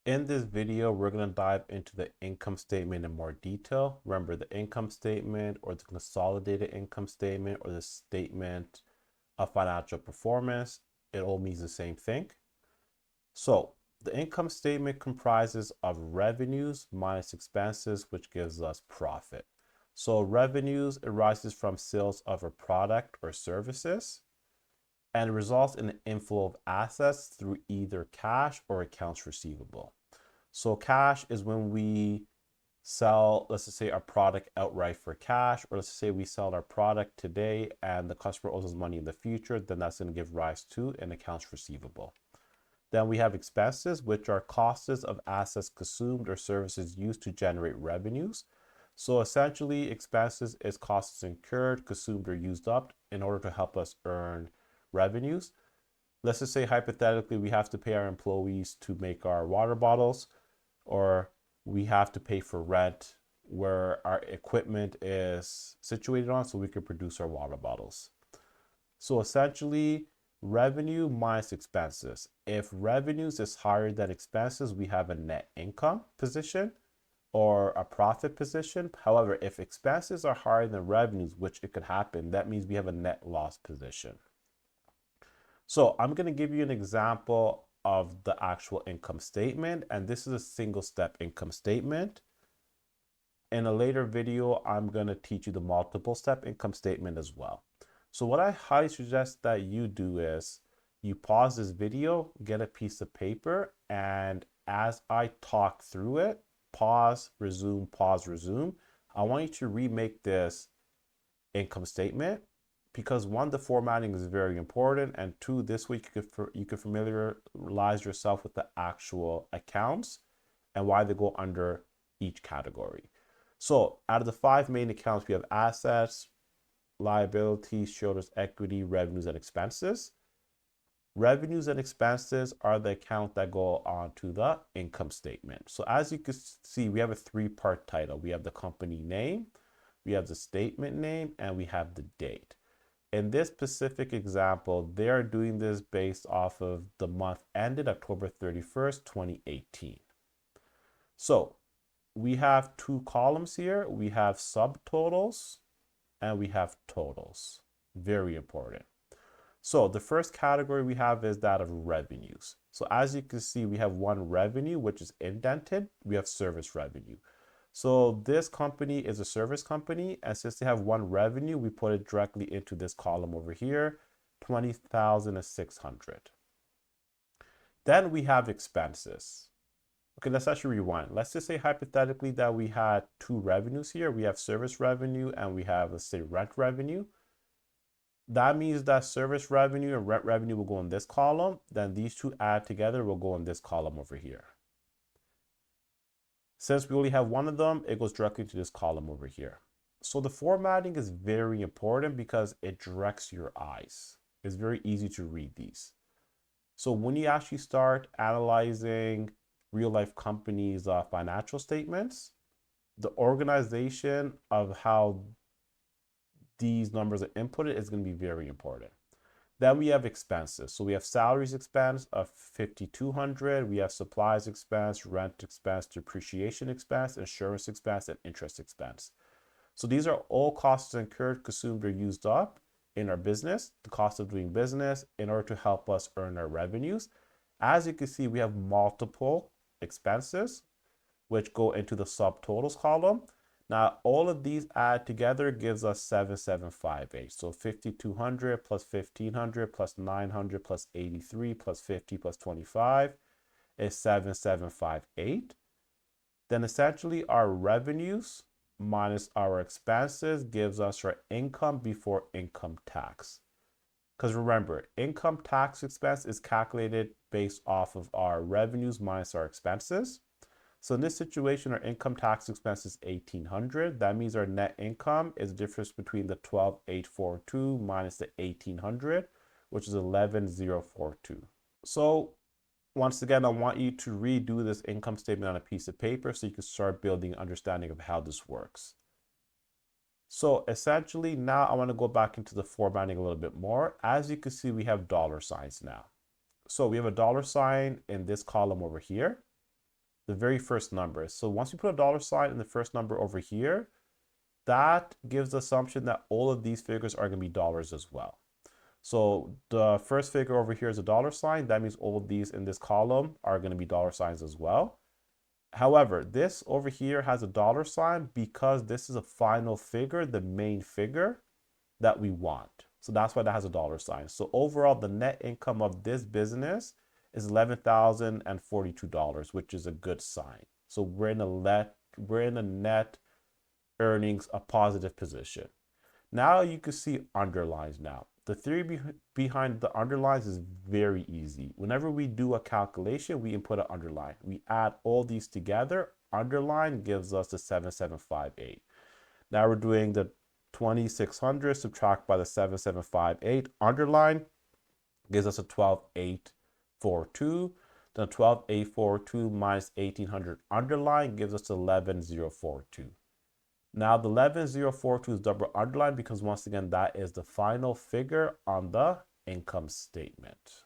In this video, we're going to dive into the income statement in more detail. Remember, the income statement or the consolidated income statement or the statement of financial performance, it all means the same thing. So the income statement comprises of revenues minus expenses, which gives us profit. So revenues arises from sales of a product or services and results in an inflow of assets through either cash or accounts receivable. So cash is when we sell, let's just say, our product outright for cash, or let's say we sell our product today and the customer owes us money in the future, then that's going to give rise to an accounts receivable. Then we have expenses, which are costs of assets consumed or services used to generate revenues. So essentially, expenses is costs incurred, consumed, or used up in order to help us earn revenues. Let's just say hypothetically, we have to pay our employees to make our water bottles, or we have to pay for rent where our equipment is situated on so we can produce our water bottles. So essentially, revenue minus expenses. If revenues is higher than expenses, we have a net income position or a profit position. However, if expenses are higher than revenues, which it could happen, that means we have a net loss position. So I'm going to give you an example of the actual income statement, and this is a single step income statement. In a later video, I'm going to teach you the multiple step income statement as well. So what I highly suggest that you do is you pause this video, get a piece of paper, and as I talk through it, pause, resume, pause, resume. I want you to remake this income statement because one, the formatting is very important, and two, this way you can familiarize yourself with the actual accounts and why they go under each category. So out of the 5 main accounts, we have assets, liabilities, shareholders' equity, revenues, and expenses. Revenues and expenses are the account that go onto the income statement. So as you can see, we have a 3-part title. We have the company name, we have the statement name, and we have the date. In this specific example, they are doing this based off of the month ended October 31st, 2018. So we have 2 columns here. We have subtotals and we have totals. Very important. So the first category we have is that of revenues. So as you can see, we have one revenue, which is indented. We have service revenue. So this company is a service company, and since they have one revenue, we put it directly into this column over here, 20,600. Then we have expenses. Okay, let's actually rewind. Let's just say hypothetically that we had 2 revenues here. We have service revenue and we have, let's say, rent revenue. That means that service revenue and rent revenue will go in this column. Then these two add together will go in this column over here. Since we only have one of them, it goes directly to this column over here. So the formatting is very important because it directs your eyes. It's very easy to read these. So when you actually start analyzing real life companies' financial statements, the organization of how these numbers are inputted is going to be very important. Then we have expenses. So we have salaries expense of 5,200. We have supplies expense, rent expense, depreciation expense, insurance expense, and interest expense. So these are all costs incurred, consumed, or used up in our business, the cost of doing business in order to help us earn our revenues. As you can see, we have multiple expenses, which go into the subtotals column. Now, all of these add together gives us 7758. So 5,200 plus 1,500 plus 900 plus 83 plus 50 plus 25 is 7758. Then essentially our revenues minus our expenses gives us our income before income tax. Because remember, income tax expense is calculated based off of our revenues minus our expenses. So in this situation, our income tax expense is 1,800. That means our net income is the difference between the 12,842 minus the 1,800, which is 11,042. So once again, I want you to redo this income statement on a piece of paper so you can start building an understanding of how this works. So essentially, now I want to go back into the formatting a little bit more. As you can see, we have dollar signs now. So we have a dollar sign in this column over here. the very first number. So once you put a dollar sign in the first number over here, that gives the assumption that all of these figures are going to be dollars as well. So the first figure over here is a dollar sign. That means all of these in this column are going to be dollar signs as well. However, this over here has a dollar sign because this is a final figure, the main figure that we want. So that's why that has a dollar sign. So overall, the net income of this business is $11,042, which is a good sign. So we're in a net earnings, a positive position. Now you can see underlines now. The theory behind the underlines is very easy. Whenever we do a calculation, we input an underline. We add all these together. Underline gives us the 7758. Now we're doing the 2600 subtract by the 7758. Underline gives us a 12842. The 12842 minus 1800 underline gives us 11042. Now the 11042 is double underlined because once again, that is the final figure on the income statement.